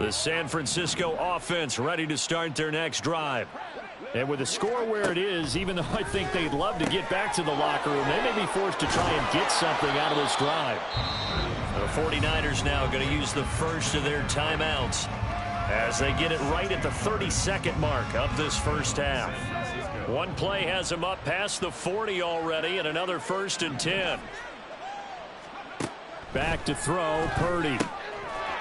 The San Francisco offense ready to start their next drive. And with the score where it is, even though I think they'd love to get back to the locker room, they may be forced to try and get something out of this drive. The 49ers now going to use the first of their timeouts as they get it right at the 32nd mark of this first half. One play has them up past the 40 already, and another 1st and 10. Back to throw, Purdy.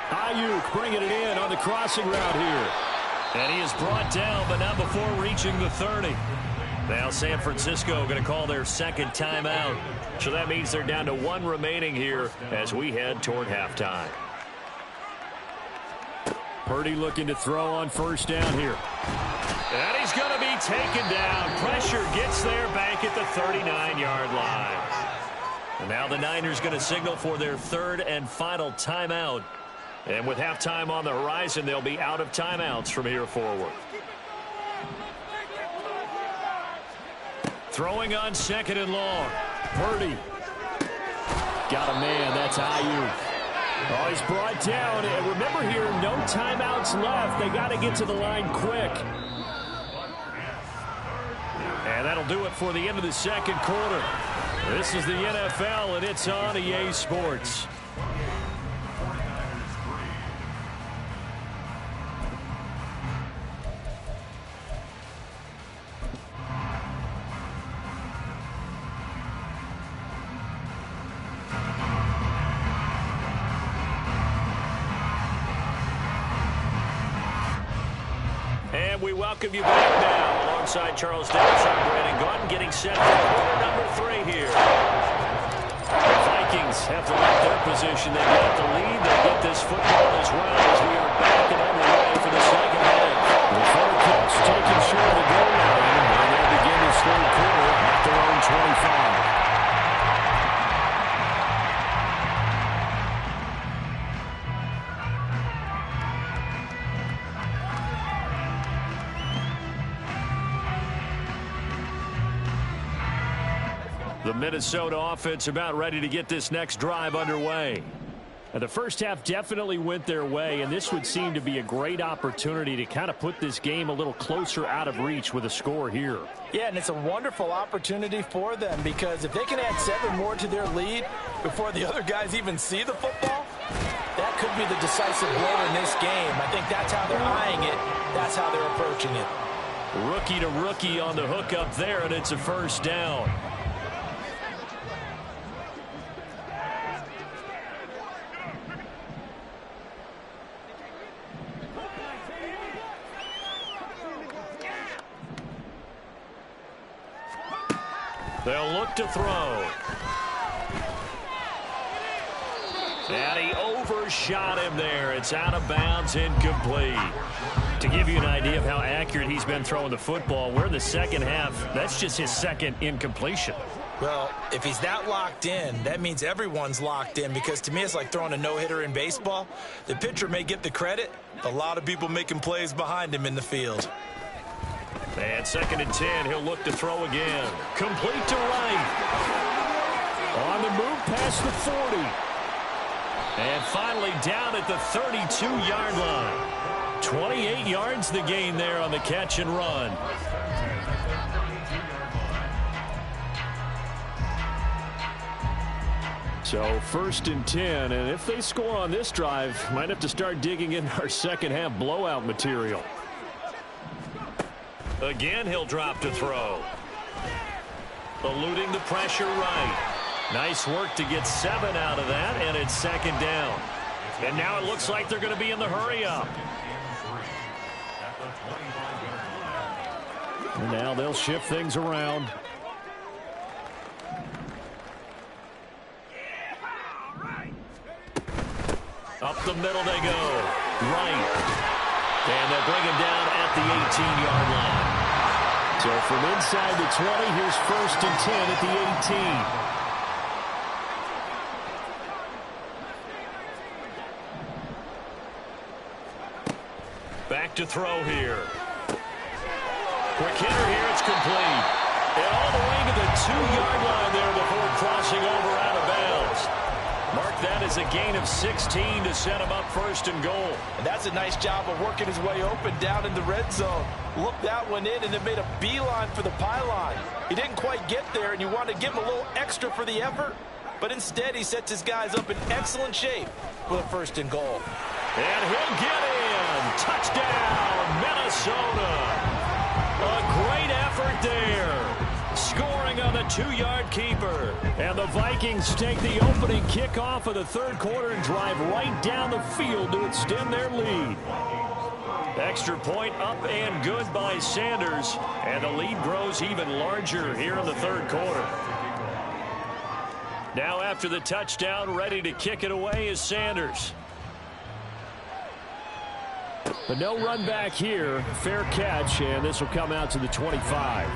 Ayuk bringing it in on the crossing route here. And he is brought down, but not before reaching the 30. Now San Francisco going to call their second timeout. So that means they're down to one remaining here as we head toward halftime. Purdy looking to throw on first down here. And he's going to be taken down. Pressure gets there back at the 39-yard line. And now the Niners going to signal for their third and final timeout. And with halftime on the horizon, they'll be out of timeouts from here forward. Throwing on 2nd and long. Purdy. Got a man. That's Ayuk. Oh, he's brought down. And remember here, no timeouts left. They got to get to the line quick. And that'll do it for the end of the second quarter. This is the NFL, and it's on EA Sports. And we welcome you back now alongside Charles Davis. I'm Brandon Gordon getting set for quarter number 3 here. The Vikings have to let their position. They got the lead. They get this football as well as we are back and underway for the second half. The 4 Colts taking short of the goal line, and they'll begin this third quarter at their own 25. The Minnesota offense about ready to get this next drive underway. And the first half definitely went their way, and this would seem to be a great opportunity to kind of put this game a little closer out of reach with a score here. Yeah, and it's a wonderful opportunity for them because if they can add 7 more to their lead before the other guys even see the football, that could be the decisive blow in this game. I think that's how they're eyeing it. That's how they're approaching it. Rookie to rookie on the hook up there, and it's a first down. They'll look to throw. And he overshot him there. It's out of bounds, incomplete. To give you an idea of how accurate he's been throwing the football, we're in the second half. That's just his second incompletion. Well, if he's that locked in, that means everyone's locked in because to me it's like throwing a no-hitter in baseball. The pitcher may get the credit. A lot of people making plays behind him in the field. And 2nd and 10, he'll look to throw again. Complete to right. On the move past the 40. And finally down at the 32-yard line. 28 yards the gain there on the catch and run. So 1st and 10, and if they score on this drive, might have to start digging in our second half blowout material. Again, he'll drop to throw. Eluding the pressure right. Nice work to get 7 out of that, and it's 2nd down. And now it looks like they're going to be in the hurry-up. And now they'll shift things around. Up the middle they go. Right. And they'll bring him down at the 18-yard line. So from inside the 20, here's 1st and 10 at the 18. Back to throw here. Quick hitter here, it's complete. And all the way to the 2-yard line there before crossing over out of bounds. Mark that as is a gain of 16 to set him up first and goal. And that's a nice job of working his way open down in the red zone. Looked that one in and then made a beeline for the pylon. He didn't quite get there, and you want to give him a little extra for the effort. But instead, he sets his guys up in excellent shape for the first and goal. And he'll get in. Touchdown, Minnesota. A great effort there. Scoring on the 2-yard keeper. And the Vikings take the opening kickoff of the third quarter and drive right down the field to extend their lead. Extra point up and good by Sanders. And the lead grows even larger here in the third quarter. Now after the touchdown, ready to kick it away is Sanders. But no run back here. Fair catch, and this will come out to the 25.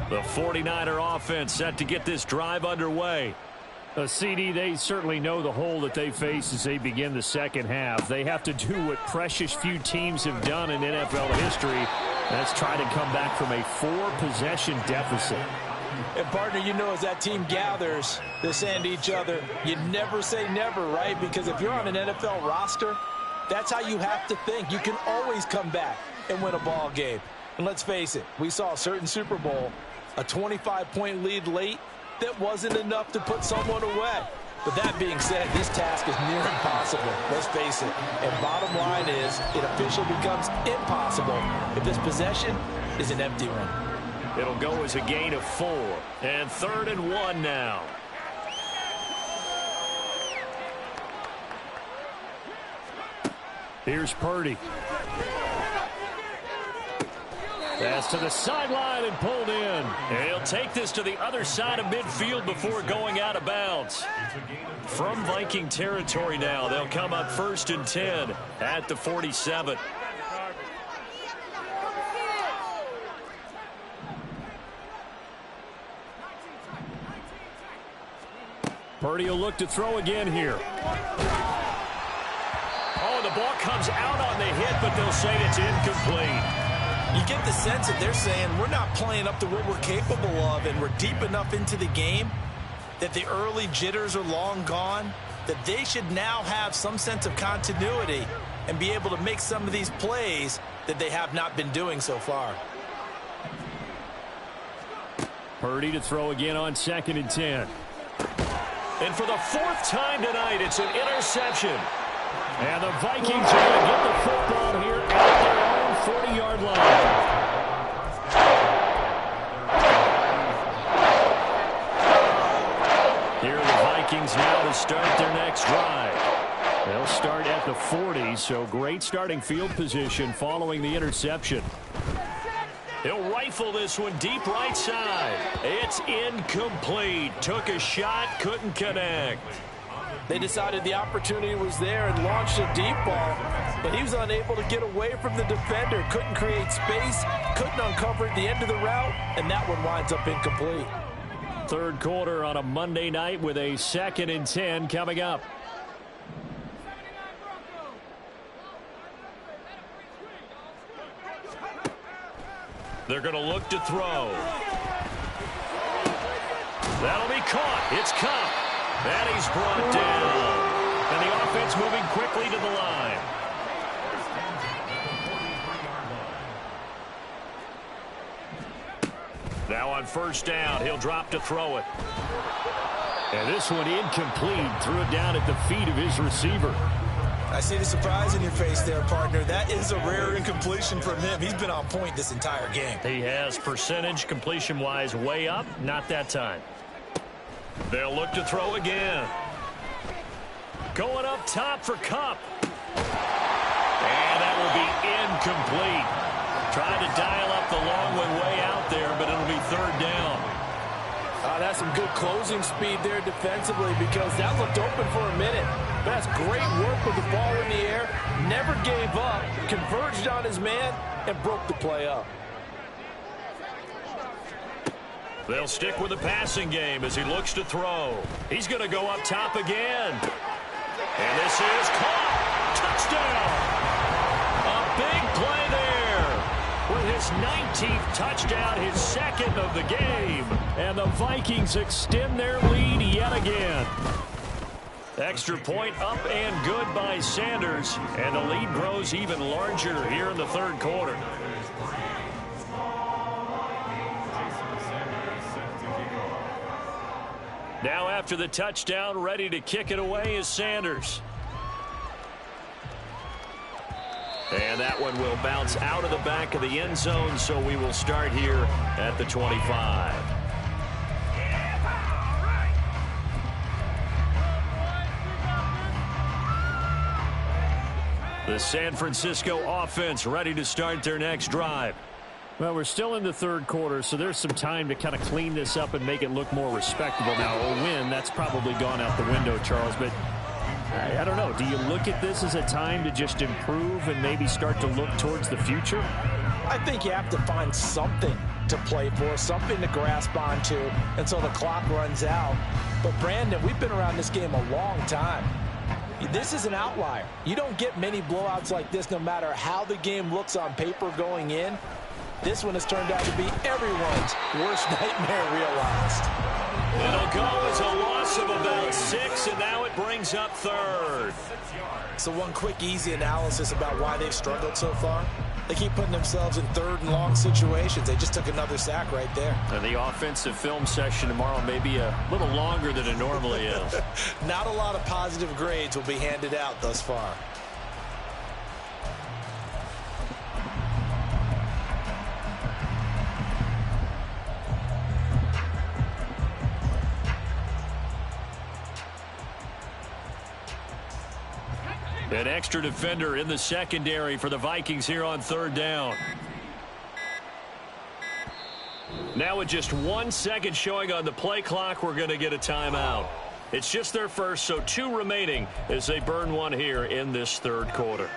The 49er offense set to get this drive underway. CD, they certainly know the hole that they face as they begin the second half. They have to do what precious few teams have done in NFL history. That's try to come back from a 4-possession deficit. And, partner, you know as that team gathers, they send each other. You never say never, right? Because if you're on an NFL roster, that's how you have to think. You can always come back and win a ball game. And let's face it, we saw a certain Super Bowl, a 25-point lead late, that wasn't enough to put someone away. But that being said, this task is near impossible. Let's face it. And bottom line is, it officially becomes impossible if this possession is an empty one. It'll go as a gain of 4. And 3rd and 1 now. Here's Purdy. Pass to the sideline and pulled in. And he'll take this to the other side of midfield before going out of bounds. From Viking territory now, they'll come up 1st and 10 at the 47. Purdy will look to throw again here. Oh, the ball comes out on the hit, but they'll say it's incomplete. You get the sense that they're saying we're not playing up to what we're capable of, and we're deep enough into the game that the early jitters are long gone, that they should now have some sense of continuity and be able to make some of these plays that they have not been doing so far. Purdy to throw again on 2nd and 10. And for the 4th time tonight, it's an interception. And the Vikings are going to get the football here at their own 40-yard line. Here are the Vikings now to start their next drive. They'll start at the 40, so great starting field position following the interception. He'll rifle this one deep right side. It's incomplete. Took a shot, couldn't connect. They decided the opportunity was there and launched a deep ball, but he was unable to get away from the defender. Couldn't create space, couldn't uncover the end of the route, and that one winds up incomplete. Third quarter on a Monday night with a 2nd and 10 coming up. They're going to look to throw. That'll be caught. It's Cup. And he's brought down. And the offense moving quickly to the line. Now on 1st down, he'll drop to throw it. And this one incomplete. Threw it down at the feet of his receiver. I see the surprise in your face there, partner. That is a rare incompletion from him. He's been on point this entire game. He has percentage completion-wise way up. Not that time. They'll look to throw again. Going up top for Cup. And that will be incomplete. Trying to dial up the long one way out there, but it'll be 3rd down. That's some good closing speed there defensively, because that looked open for a minute. But that's great work with the ball in the air. Never gave up. Converged on his man and broke the play up. They'll stick with the passing game as he looks to throw. He's going to go up top again. And this is caught. Touchdown. his 19th touchdown, his second of the game. And the Vikings extend their lead yet again. Extra point up and good by Sanders. And the lead grows even larger here in the third quarter. Now after the touchdown, ready to kick it away is Sanders. And that one will bounce out of the back of the end zone, so we will start here at the 25. The San Francisco offense ready to start their next drive. Well, we're still in the third quarter, so there's some time to kind of clean this up and make it look more respectable. Now, a win, that's probably gone out the window, Charles, but I don't know. Do you look at this as a time to just improve and maybe start to look towards the future? I think you have to find something to play for, something to grasp onto until the clock runs out. But, Brandon, we've been around this game a long time. This is an outlier. You don't get many blowouts like this no matter how the game looks on paper going in. This one has turned out to be everyone's worst nightmare realized. It'll go as a loss of about 6, and now it brings up third. So one quick, easy analysis about why they've struggled so far. They keep putting themselves in third and long situations. They just took another sack right there. And the offensive film session tomorrow may be a little longer than it normally is. Not a lot of positive grades will be handed out thus far. An extra defender in the secondary for the Vikings here on third down. Now with just 1 second showing on the play clock, we're going to get a timeout. It's just their first, so 2 remaining as they burn one here in this third quarter.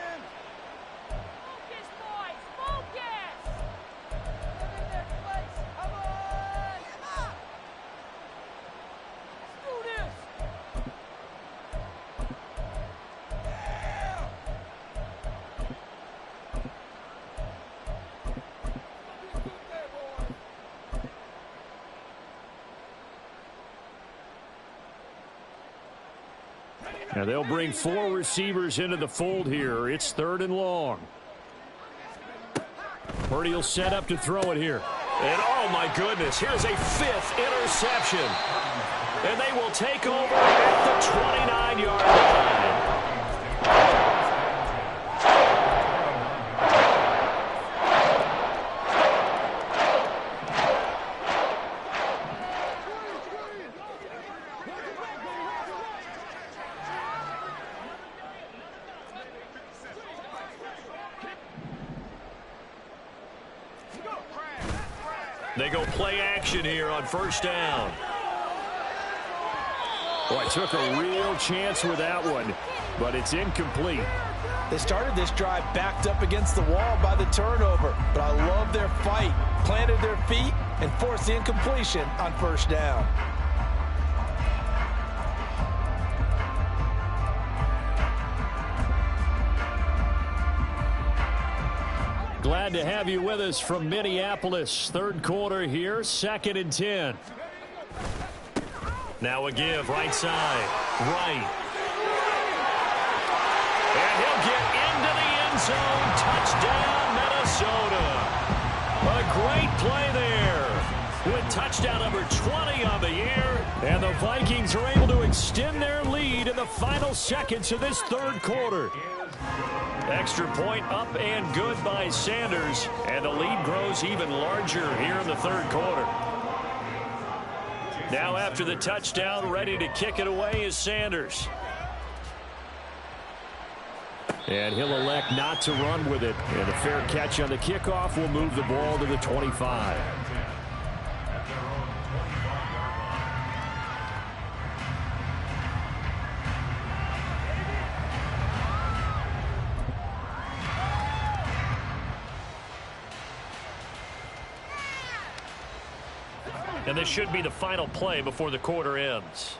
Now they'll bring 4 receivers into the fold here. It's third and long. Purdy will set up to throw it here. And oh my goodness, here's a 5th interception. And they will take over at the 29-yard line. They go play action here on first down. Boy, took a real chance with that one, but it's incomplete. They started this drive backed up against the wall by the turnover, but I love their fight. Planted their feet and forced the incompletion on first down. Glad to have you with us from Minneapolis. Third quarter here, 2nd and 10. Now a give, right side, right. And he'll get into the end zone. Touchdown, Minnesota. A great play there. With touchdown number 20 on the year. And the Vikings are able to extend their lead in the final seconds of this third quarter. Extra point up and good by Sanders. And the lead grows even larger here in the third quarter. Now after the touchdown, ready to kick it away is Sanders. And he'll elect not to run with it. And a fair catch on the kickoff will move the ball to the 25. And this should be the final play before the quarter ends.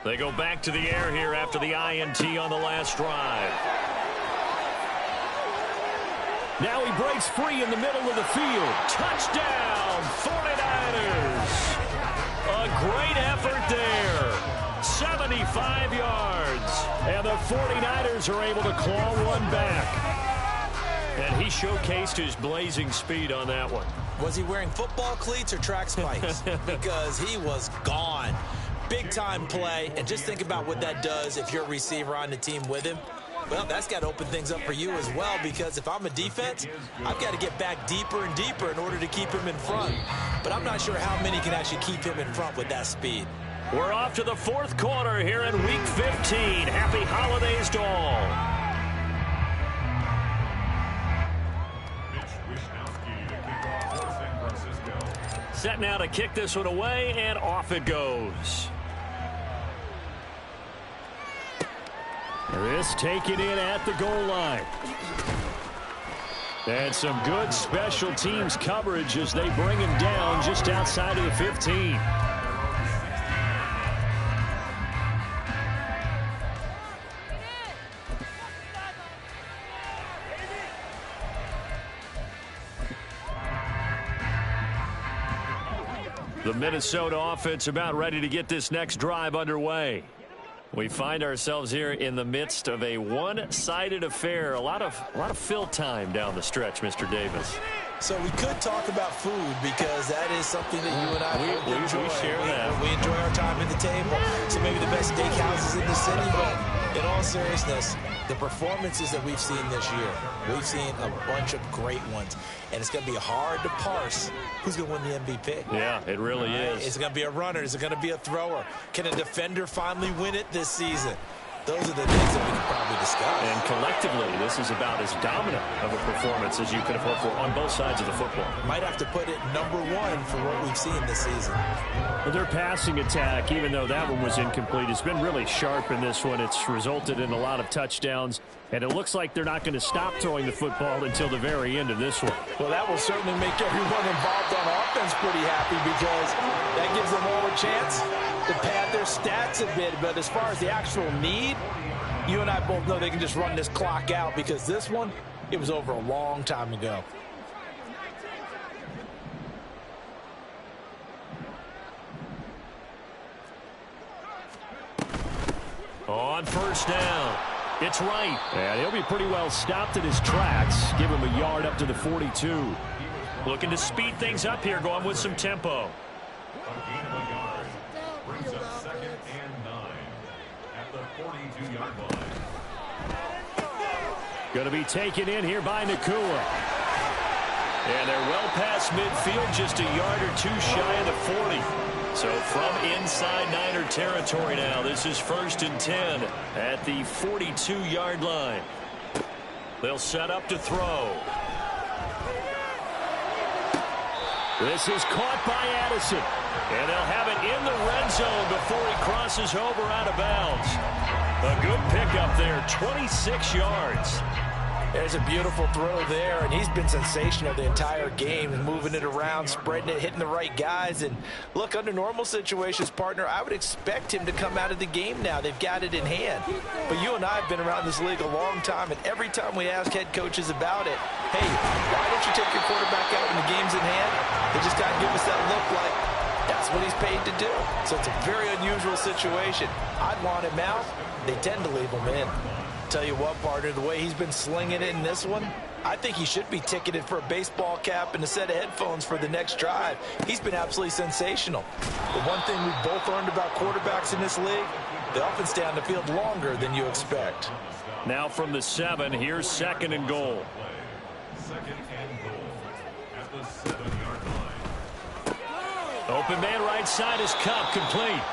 They go back to the air here after the INT on the last drive. Now he breaks free in the middle of the field. Touchdown, 49ers. A great effort there. 75 yards. And the 49ers are able to claw one back. And he showcased his blazing speed on that one. Was he wearing football cleats or track spikes? Because he was gone. Big-time play, and just think about what that does if you're a receiver on the team with him. Well, that's got to open things up for you as well, because if I'm a defense, I've got to get back deeper and deeper in order to keep him in front. But I'm not sure how many can actually keep him in front with that speed. We're off to the fourth quarter here in Week 15. Happy holidays to all. Set now to kick this one away, and off it goes. This taken in at the goal line. And some good special teams coverage as they bring him down just outside of the 15. The Minnesota offense about ready to get this next drive underway. We find ourselves here in the midst of a one-sided affair. A lot of fill time down the stretch, Mr. Davis. So we could talk about food, because that is something that you and I enjoy. We share that. We enjoy our time at the table. So maybe the best steakhouses in the city, but in all seriousness, the performances that we've seen this year, we've seen a bunch of great ones. And it's going to be hard to parse who's going to win the MVP. Yeah, it really is. Is it going to be a runner? Is it going to be a thrower? Can a defender finally win it this season? Those are the things that we can probably discuss. And collectively, this is about as dominant of a performance as you could have hoped for on both sides of the football. Might have to put it #1 for what we've seen this season. Well, their passing attack, even though that one was incomplete, has been really sharp in this one. It's resulted in a lot of touchdowns, and it looks like they're not going to stop throwing the football until the very end of this one. Well, that will certainly make everyone involved on offense pretty happy, because that gives them all a chance to pad their stats a bit. But as far as the actual need, you and I both know they can just run this clock out, because this one, it was over a long time ago. On first down, it's right. And he'll be pretty well stopped in his tracks. Give him a yard up to the 42. Looking to speed things up here, going with some tempo. Brings up 2nd and 9 at the 42-yard line. Going to be taken in here by Nakua. And they're well past midfield, just a yard or two shy of the 40. So from inside Niner territory now, this is 1st and 10 at the 42-yard line. They'll set up to throw. This is caught by Addison. And they'll have it in the red zone before he crosses over out of bounds. A good pickup there, 26 yards. There's a beautiful throw there, and he's been sensational the entire game, moving it around, spreading it, hitting the right guys. And look, under normal situations, partner, I would expect him to come out of the game now. They've got it in hand. But you and I have been around this league a long time, and every time we ask head coaches about it, hey, why don't you take your quarterback out when the game's in hand? They just got to give us that look like that's what he's paid to do. So it's a very unusual situation. I'd want him out. They tend to leave him in. Tell you what, partner, the way he's been slinging it in this one, I think he should be ticketed for a baseball cap and a set of headphones for the next drive. He's been absolutely sensational. The one thing we've both learned about quarterbacks in this league, they often stay on the field longer than you expect. Now from the 7, here's 2nd and goal. 2nd and goal at the 7-yard line. Open man right side is Cup, complete.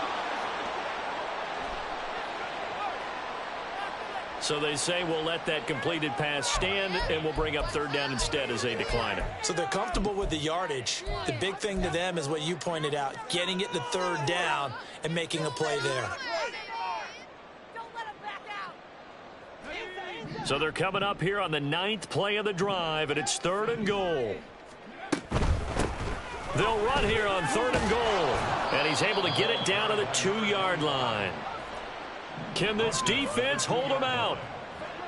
So they say we'll let that completed pass stand, and we'll bring up 3rd down instead as they decline it. So they're comfortable with the yardage. The big thing to them is what you pointed out, getting it to 3rd down and making a play there. So they're coming up here on the 9th play of the drive, and it's 3rd and goal. They'll run here on 3rd and goal, and he's able to get it down to the 2-yard line. Can this defense hold them out?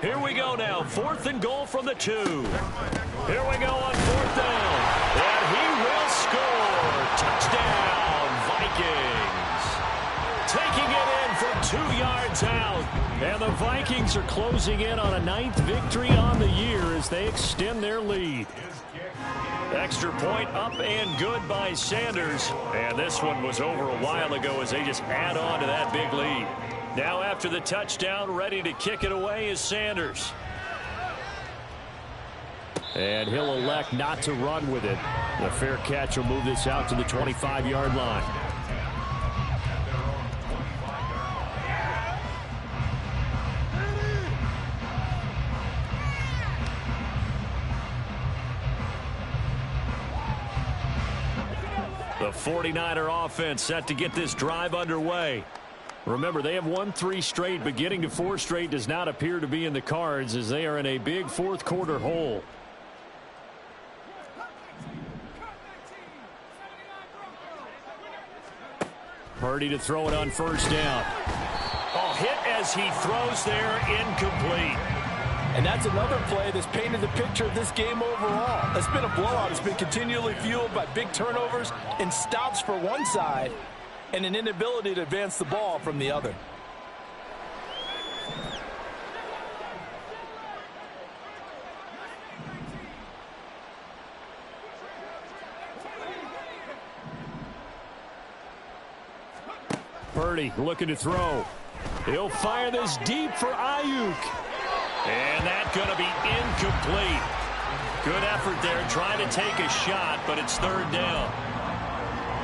Here we go now. 4th and goal from the 2. Here we go on 4th down. And he will score. Touchdown, Vikings. Taking it in from 2 yards out. And the Vikings are closing in on a 9th victory on the year as they extend their lead. Extra point up and good by Sanders. And this one was over a while ago as they just add on to that big lead. Now after the touchdown, ready to kick it away is Sanders. And he'll elect not to run with it. The fair catch will move this out to the 25-yard line. The 49er offense set to get this drive underway. Remember, they have won 3 straight, but getting to 4 straight does not appear to be in the cards as they are in a big 4th quarter hole. Purdy to throw it on 1st down. Oh, hit as he throws there, incomplete. And that's another play that's painted the picture of this game overall. It's been a blowout. It's been continually fueled by big turnovers and stops for one side and an inability to advance the ball from the other. Purdy looking to throw. He'll fire this deep for Ayuk. And that's going to be incomplete. Good effort there trying to take a shot, but it's 3rd down.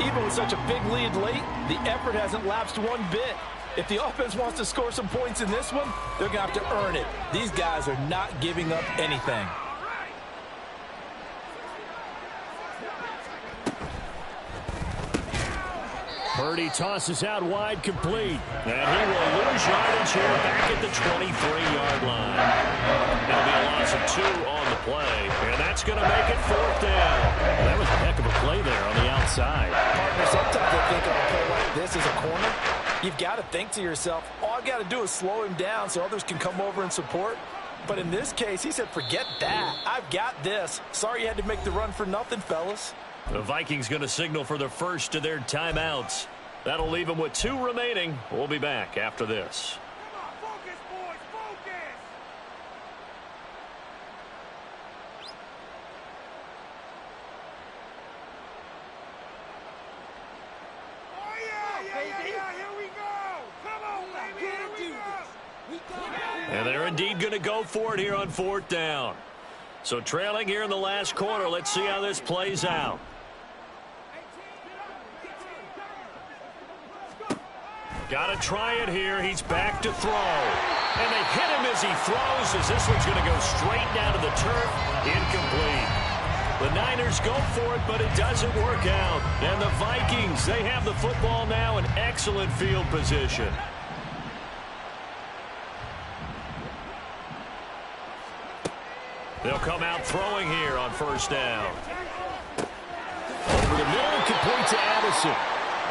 Even with such a big lead late, the effort hasn't lapsed one bit. If the offense wants to score some points in this one, they're going to have to earn it. These guys are not giving up anything. Purdy tosses out wide, complete. And he will lose yardage here back at the 23-yard line. That'll be a loss of 2 on the play. And that's going to make it 4th down. Well, that was a heck of a play there on the outside. Partner, sometimes I think on a play like this as a corner, you've got to think to yourself, all I've got to do is slow him down so others can come over and support. But in this case, he said, forget that. I've got this. Sorry you had to make the run for nothing, fellas. The Vikings going to signal for the first of their timeouts. That'll leave them with 2 remaining. We'll be back after this. Come on, focus, boys, focus! Oh, yeah, here we go! Come on, baby, here we go! And they're indeed going to go for it here on 4th down. So trailing here in the last quarter, let's see how this plays out. Got to try it here. He's back to throw. And they hit him as he throws, as this one's going to go straight down to the turf. Incomplete. The Niners go for it, but it doesn't work out. And the Vikings, they have the football now in excellent field position. They'll come out throwing here on 1st down. Over the middle, complete to Addison.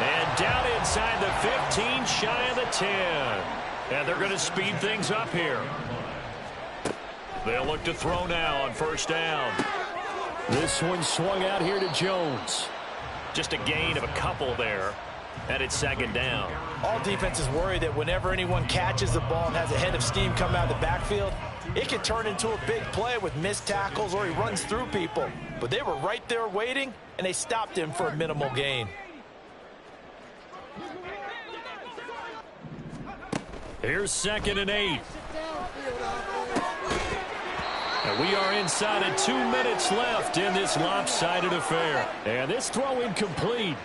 And down inside the 15, shy of the 10. And they're going to speed things up here. They'll look to throw now on 1st down. This one swung out here to Jones. Just a gain of a couple there. And it's 2nd down. All defenses worry that whenever anyone catches the ball and has a head of steam come out of the backfield, it can turn into a big play with missed tackles or he runs through people. But they were right there waiting, and they stopped him for a minimal gain. Here's 2nd and 8. And we are inside of 2 minutes left in this lopsided affair. And this throw incomplete.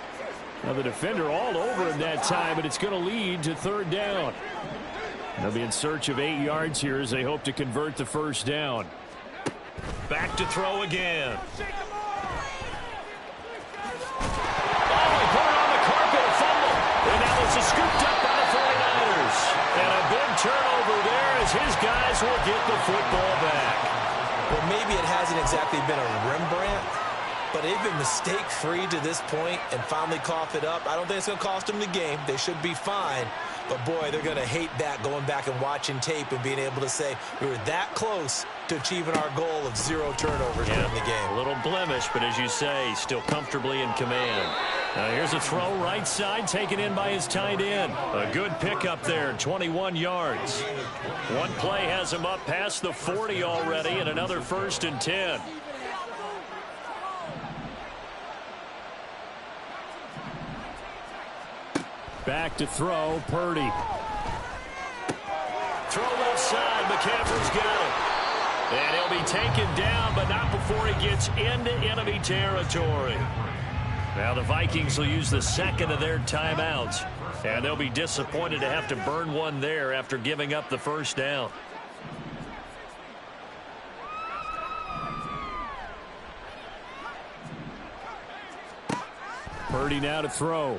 Now the defender all over him that time, but it's going to lead to 3rd down. They'll be in search of 8 yards here as they hope to convert the 1st down. Back to throw again. Oh, he put it on the carpet, a fumble. And now it's scooped up by the 49ers. And a big turnover there as his guys will get the football back. Well, maybe it hasn't exactly been a Rembrandt, but they've been mistake-free to this point and finally cough it up. I don't think it's going to cost them the game. They should be fine. But, boy, they're going to hate that going back and watching tape and being able to say we were that close to achieving our goal of 0 turnovers during the game. A little blemish, but as you say, still comfortably in command. Here's a throw right side taken in by his tight end. A good pickup there, 21 yards. One play has him up past the 40 already, and another 1st and 10. Back to throw, Purdy. Throw left side, McCaffrey's got it. And he'll be taken down, but not before he gets into enemy territory. Now the Vikings will use the second of their timeouts, and they'll be disappointed to have to burn one there after giving up the first down. Purdy now to throw.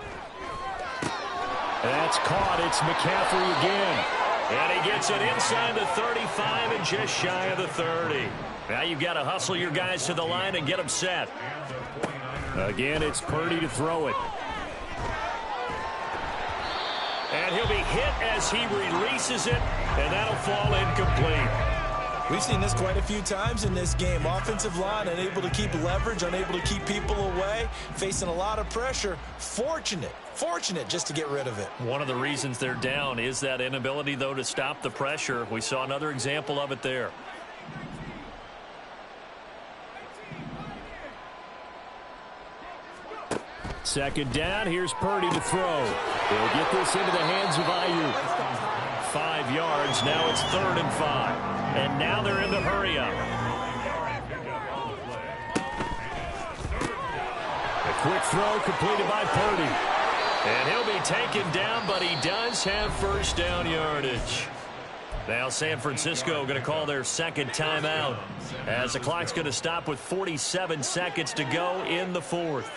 That's caught. It's McCaffrey again. And he gets it inside the 35 and just shy of the 30. Now you've got to hustle your guys to the line and get them set. Again, it's Purdy to throw it. And he'll be hit as he releases it, and that'll fall incomplete. We've seen this quite a few times in this game. Offensive line unable to keep leverage, unable to keep people away, facing a lot of pressure. Fortunate just to get rid of it. One of the reasons they're down is that inability, though, to stop the pressure. We saw another example of it there. Second down, here's Purdy to throw. He'll get this into the hands of Ayuk. 5 yards, now it's 3rd and 5. And now they're in the hurry-up. A quick throw completed by Purdy. And he'll be taken down, but he does have first down yardage. Now San Francisco going to call their second timeout, as the clock's going to stop with 47 seconds to go in the 4th.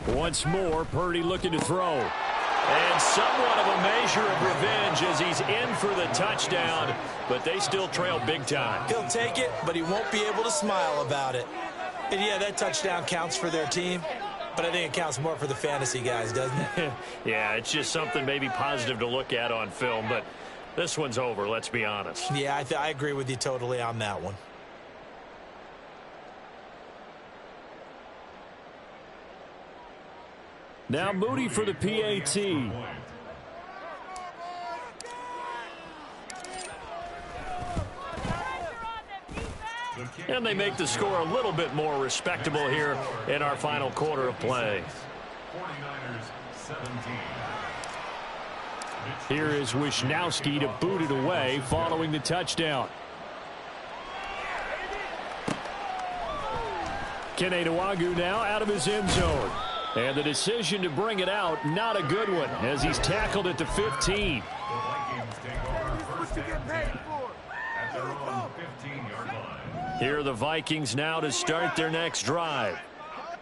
Once more, Purdy looking to throw. And somewhat of a measure of revenge as he's in for the touchdown, but they still trail big time. He'll take it, but he won't be able to smile about it. And yeah, that touchdown counts for their team, but I think it counts more for the fantasy guys, doesn't it? Yeah, it's just something maybe positive to look at on film, but this one's over, let's be honest. Yeah, I agree with you totally on that one. Now Moody for the PAT. And they make the score a little bit more respectable here in our final quarter of play. 49ers 17. Here is Wisnowski to boot it away following the touchdown. Kene Nwangwu now out of his end zone. And the decision to bring it out, not a good one, as he's tackled at the 15. The Vikings take over first and 10 at their own 15-yard line. Here are the Vikings now to start their next drive.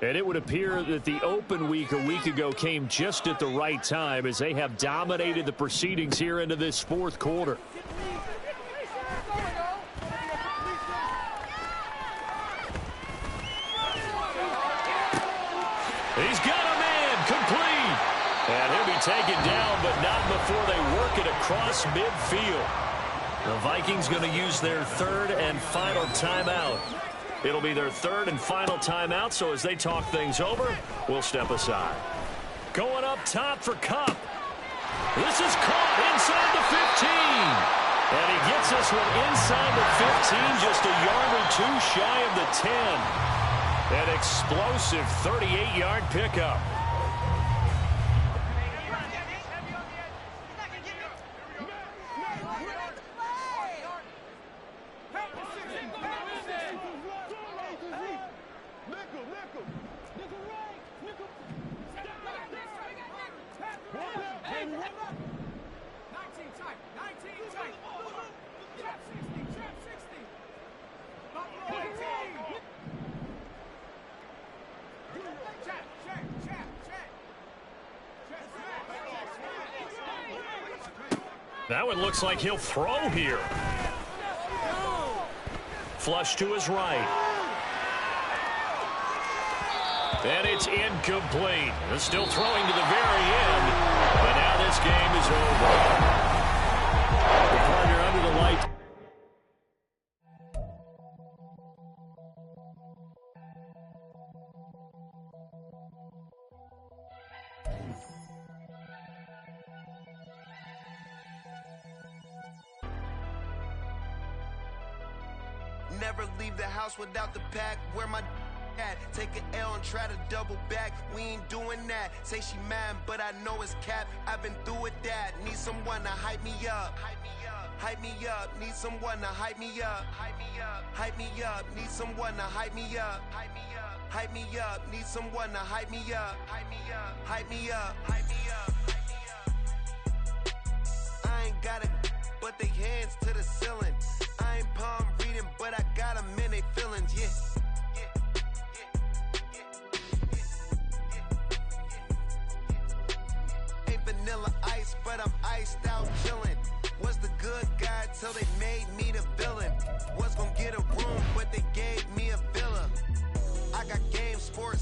And it would appear that the open week a week ago came just at the right time, as they have dominated the proceedings here into this 4th quarter. He's got a man complete. And he'll be taken down, but not before they work it across midfield. The Vikings going to use their 3rd and final timeout. It'll be their 3rd and final timeout, so as they talk things over, we'll step aside. Going up top for Kupp. This is caught inside the 15. And he gets this one inside the 15, just a yard or 2 shy of the 10. An explosive 38-yard pickup. That one looks like he'll throw here. Flush to his right. And it's incomplete. They're still throwing to the very end. But now this game is over. The partner under the light. Never leave the house without the pack. Where my at? Take an L and try to double back. We ain't doing that. Say she mad, but I know it's cap. I've been through with that. Need someone to hype me up. Hype me up. Need someone to hype me up. Hype me up. Need someone to hype me up. Hype me up. Need someone to hype me up. Hype me up. I ain't got it, but they hands to the ceiling. I ain't palm reading, but I got them in they feelings, yeah. Ain't vanilla ice, but I'm iced out chillin'. Was the good guy till they made me the villain. Was gonna get a room, but they gave me a villa. I got game sports.